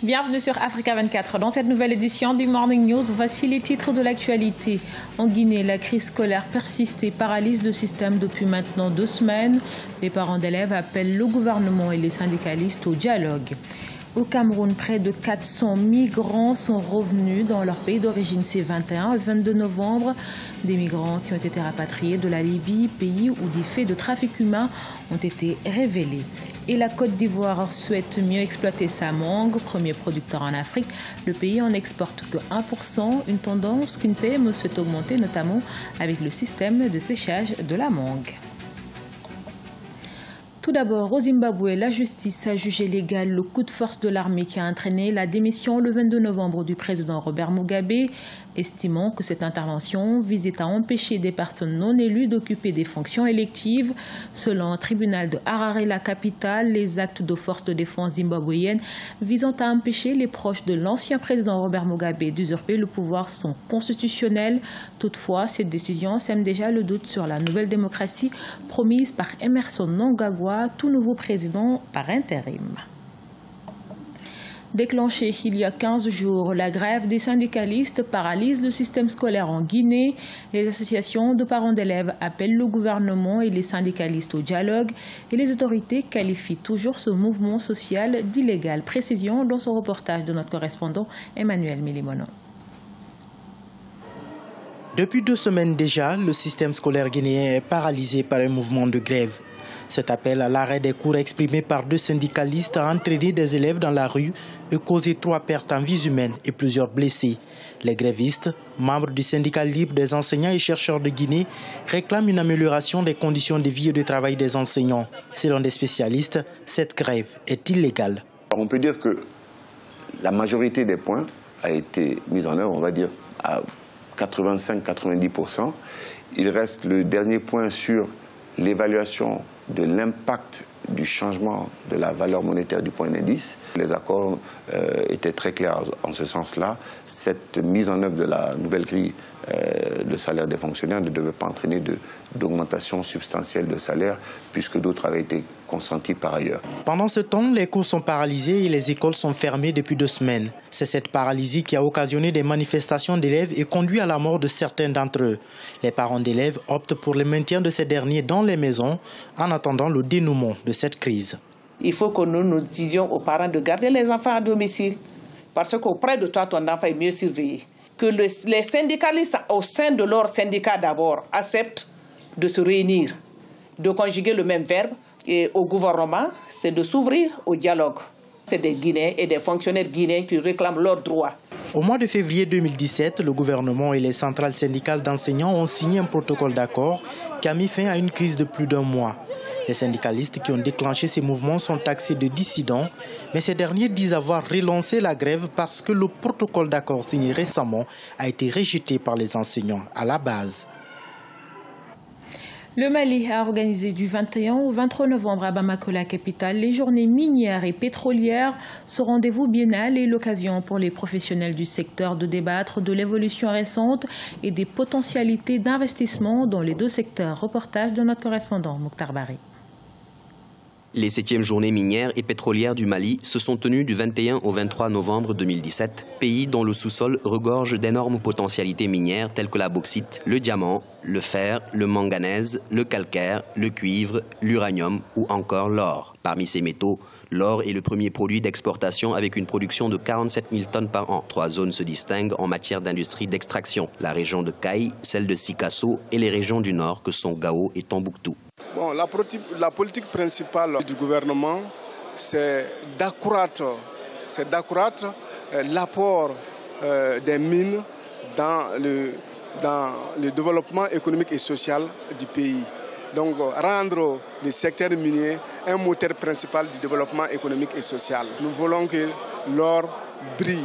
Bienvenue sur Africa 24. Dans cette nouvelle édition du Morning News, voici les titres de l'actualité. En Guinée, la crise scolaire persiste et paralyse le système depuis maintenant 2 semaines. Les parents d'élèves appellent le gouvernement et les syndicalistes au dialogue. Au Cameroun, près de 400 migrants sont revenus dans leur pays d'origine ces 21 et 22 novembre. Des migrants qui ont été rapatriés de la Libye, pays où des faits de trafic humain ont été révélés. Et la Côte d'Ivoire souhaite mieux exploiter sa mangue, premier producteur en Afrique. Le pays en exporte que 1%, une tendance qu'une PME souhaite augmenter, notamment avec le système de séchage de la mangue. Tout d'abord, au Zimbabwe, la justice a jugé légal le coup de force de l'armée qui a entraîné la démission le 22 novembre du président Robert Mugabe, estimant que cette intervention visait à empêcher des personnes non élues d'occuper des fonctions électives. Selon un tribunal de Harare, la capitale, les actes de force de défense zimbabwéenne visant à empêcher les proches de l'ancien président Robert Mugabe d'usurper le pouvoir sont constitutionnels. Toutefois, cette décision sème déjà le doute sur la nouvelle démocratie promise par Emmerson Mnangagwa, tout nouveau président par intérim. Déclenchée il y a 15 jours, la grève des syndicalistes paralyse le système scolaire en Guinée. Les associations de parents d'élèves appellent le gouvernement et les syndicalistes au dialogue et les autorités qualifient toujours ce mouvement social d'illégal. Précision dans son reportage de notre correspondant Emmanuel Milimono. Depuis 2 semaines déjà, le système scolaire guinéen est paralysé par un mouvement de grève. Cet appel à l'arrêt des cours exprimé par 2 syndicalistes a entraîné des élèves dans la rue et causé 3 pertes en vies humaines et plusieurs blessés. Les grévistes, membres du syndicat libre des enseignants et chercheurs de Guinée, réclament une amélioration des conditions de vie et de travail des enseignants. Selon des spécialistes, cette grève est illégale. On peut dire que la majorité des points a été mise en œuvre, on va dire, à 85-90%. Il reste le dernier point sur l'évaluation de l'impact du changement de la valeur monétaire du point d'indice. Les accords étaient très clairs en ce sens-là. Cette mise en œuvre de la nouvelle grille de salaire des fonctionnaires ne devait pas entraîner d'augmentation substantielle de salaire puisque d'autres avaient été consentis par ailleurs. Pendant ce temps, les cours sont paralysés et les écoles sont fermées depuis 2 semaines. C'est cette paralysie qui a occasionné des manifestations d'élèves et conduit à la mort de certains d'entre eux. Les parents d'élèves optent pour le maintien de ces derniers dans les maisons en attendant le dénouement de cette crise. Il faut que nous disions aux parents de garder les enfants à domicile parce qu'auprès de toi, ton enfant est mieux surveillé. Que les syndicalistes au sein de leur syndicat d'abord acceptent de se réunir, de conjuguer le même verbe. Et au gouvernement, c'est de s'ouvrir au dialogue. C'est des Guinéens et des fonctionnaires guinéens qui réclament leurs droits. Au mois de février 2017, le gouvernement et les centrales syndicales d'enseignants ont signé un protocole d'accord qui a mis fin à une crise de plus d'1 mois. Les syndicalistes qui ont déclenché ces mouvements sont taxés de dissidents, mais ces derniers disent avoir relancé la grève parce que le protocole d'accord signé récemment a été rejeté par les enseignants à la base. Le Mali a organisé du 21 au 23 novembre à Bamako, la capitale, les journées minières et pétrolières. Ce rendez-vous biennal est l'occasion pour les professionnels du secteur de débattre de l'évolution récente et des potentialités d'investissement dans les 2 secteurs. Reportage de notre correspondant Mokhtar Bari. Les 7e journées minières et pétrolières du Mali se sont tenues du 21 au 23 novembre 2017, pays dont le sous-sol regorge d'énormes potentialités minières telles que la bauxite, le diamant, le fer, le manganèse, le calcaire, le cuivre, l'uranium ou encore l'or. Parmi ces métaux, l'or est le premier produit d'exportation avec une production de 47 000 tonnes par an. 3 zones se distinguent en matière d'industrie d'extraction. La région de Kaï, celle de Sikasso et les régions du nord que sont Gao et Tombouctou. Bon, la politique principale du gouvernement, c'est d'accroître l'apport des mines dans le développement économique et social du pays. Donc, rendre le secteur minier un moteur principal du développement économique et social. Nous voulons que l'or brille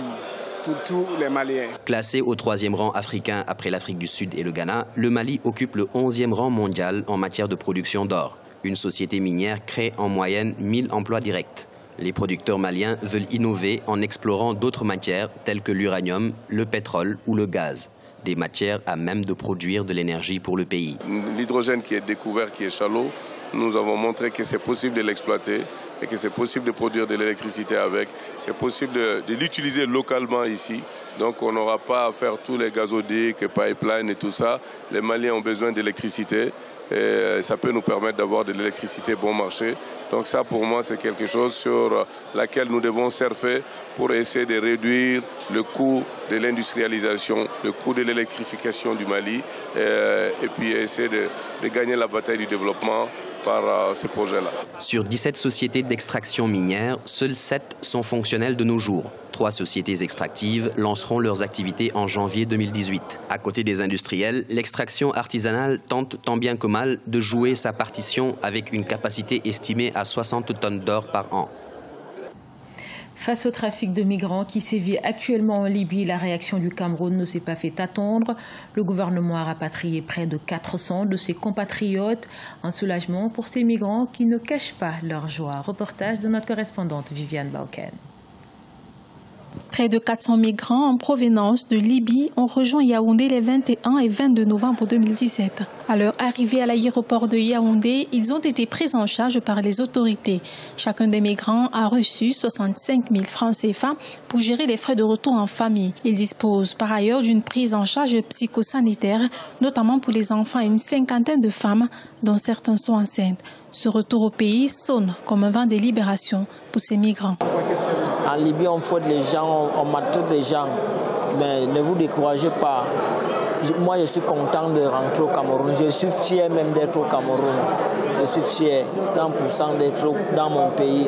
pour tous les Maliens. Classé au 3e rang africain après l'Afrique du Sud et le Ghana, le Mali occupe le 11e rang mondial en matière de production d'or. Une société minière crée en moyenne 1000 emplois directs. Les producteurs maliens veulent innover en explorant d'autres matières telles que l'uranium, le pétrole ou le gaz. Des matières à même de produire de l'énergie pour le pays. L'hydrogène qui est découvert, qui est shallow, nous avons montré que c'est possible de l'exploiter et que c'est possible de produire de l'électricité avec. C'est possible de l'utiliser localement ici. Donc on n'aura pas à faire tous les gazoducs, pipelines et tout ça. Les Maliens ont besoin d'électricité. Et ça peut nous permettre d'avoir de l'électricité bon marché. Donc ça, pour moi, c'est quelque chose sur laquelle nous devons surfer pour essayer de réduire le coût de l'industrialisation, le coût de l'électrification du Mali, et puis essayer de gagner la bataille du développement par ce projet-là. Sur 17 sociétés d'extraction minière, seules 7 sont fonctionnelles de nos jours. 3 sociétés extractives lanceront leurs activités en janvier 2018. À côté des industriels, l'extraction artisanale tente tant bien que mal de jouer sa partition avec une capacité estimée à 60 tonnes d'or par an. Face au trafic de migrants qui sévit actuellement en Libye, la réaction du Cameroun ne s'est pas fait attendre. Le gouvernement a rapatrié près de 400 de ses compatriotes. Un soulagement pour ces migrants qui ne cachent pas leur joie. Reportage de notre correspondante Viviane Bauken. Près de 400 migrants en provenance de Libye ont rejoint Yaoundé les 21 et 22 novembre 2017. À leur arrivée à l'aéroport de Yaoundé, ils ont été pris en charge par les autorités. Chacun des migrants a reçu 65 000 francs CFA pour gérer les frais de retour en famille. Ils disposent par ailleurs d'une prise en charge psychosanitaire, notamment pour les enfants et une cinquantaine de femmes, dont certains sont enceintes. Ce retour au pays sonne comme un vent de libération pour ces migrants. En Libye, on fouette les gens, on maltraite les gens, mais ne vous découragez pas. Moi, je suis content de rentrer au Cameroun. Je suis fier même d'être au Cameroun. Je suis fier 100% d'être dans mon pays.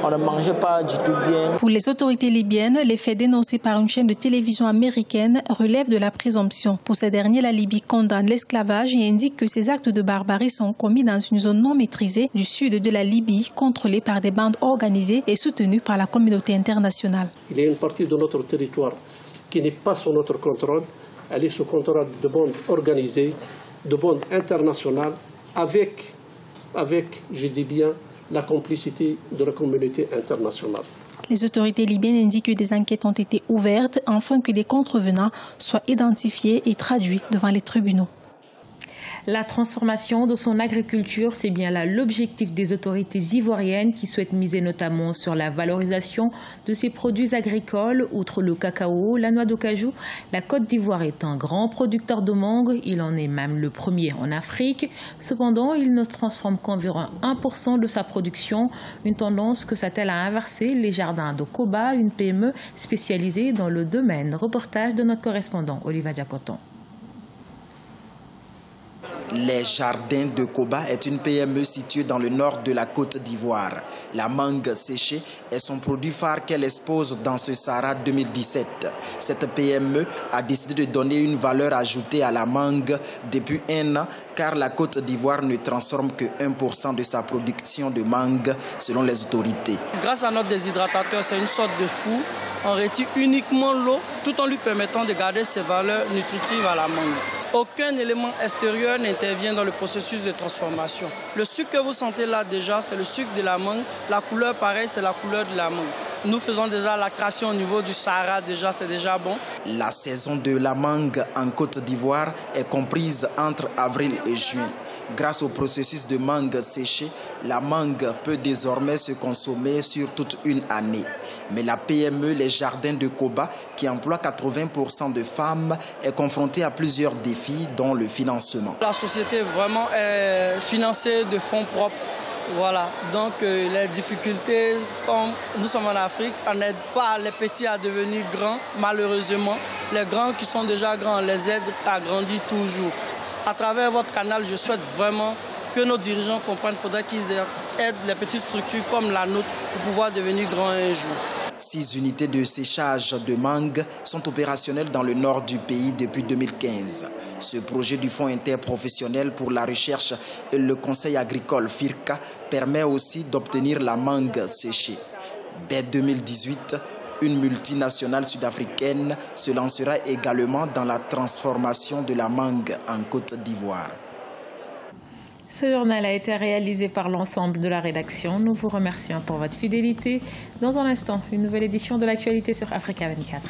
On ne mangeait pas du tout bien. Pour les autorités libyennes, les faits dénoncés par une chaîne de télévision américaine relèvent de la présomption. Pour ces derniers, la Libye condamne l'esclavage et indique que ces actes de barbarie sont commis dans une zone non maîtrisée du sud de la Libye, contrôlée par des bandes organisées et soutenues par la communauté internationale. Il y a une partie de notre territoire qui n'est pas sous notre contrôle. Elle est sous contrôle de bandes organisées, de bandes internationales, avec, je dis bien, la complicité de la communauté internationale. Les autorités libyennes indiquent que des enquêtes ont été ouvertes afin que des contrevenants soient identifiés et traduits devant les tribunaux. La transformation de son agriculture, c'est bien là l'objectif des autorités ivoiriennes qui souhaitent miser notamment sur la valorisation de ses produits agricoles. Outre le cacao, la noix de cajou, la Côte d'Ivoire est un grand producteur de mangue. Il en est même le premier en Afrique. Cependant, il ne transforme qu'environ 1% de sa production. Une tendance que s'attelle à inverser les jardins de Koba, une PME spécialisée dans le domaine. Reportage de notre correspondant Oliva Diacoton. Les Jardins de Koba est une PME située dans le nord de la Côte d'Ivoire. La mangue séchée est son produit phare qu'elle expose dans ce Sahara 2017. Cette PME a décidé de donner une valeur ajoutée à la mangue depuis un an, car la Côte d'Ivoire ne transforme que 1% de sa production de mangue, selon les autorités. Grâce à notre déshydratateur, c'est une sorte de four. On retire uniquement l'eau, tout en lui permettant de garder ses valeurs nutritives à la mangue. Aucun élément extérieur n'intervient dans le processus de transformation. Le sucre que vous sentez là déjà, c'est le sucre de la mangue. La couleur, pareil, c'est la couleur de la mangue. Nous faisons déjà la création au niveau du Sahara, déjà, c'est déjà bon. La saison de la mangue en Côte d'Ivoire est comprise entre avril et juin. Grâce au processus de mangue séchée, la mangue peut désormais se consommer sur toute une année. Mais la PME Les Jardins de Koba, qui emploie 80% de femmes, est confrontée à plusieurs défis, dont le financement. La société vraiment est financée de fonds propres. Voilà, donc les difficultés, comme nous sommes en Afrique, on n'aide pas les petits à devenir grands, malheureusement. Les grands qui sont déjà grands, on les aide à grandir toujours. À travers votre canal, je souhaite vraiment que nos dirigeants comprennent qu'il faudrait qu'ils aident les petites structures comme la nôtre pour pouvoir devenir grands un jour. 6 unités de séchage de mangue sont opérationnelles dans le nord du pays depuis 2015. Ce projet du Fonds interprofessionnel pour la recherche et le conseil agricole FIRCA permet aussi d'obtenir la mangue séchée. Dès 2018, une multinationale sud-africaine se lancera également dans la transformation de la mangue en Côte d'Ivoire. Ce journal a été réalisé par l'ensemble de la rédaction. Nous vous remercions pour votre fidélité. Dans un instant, une nouvelle édition de l'actualité sur Africa 24.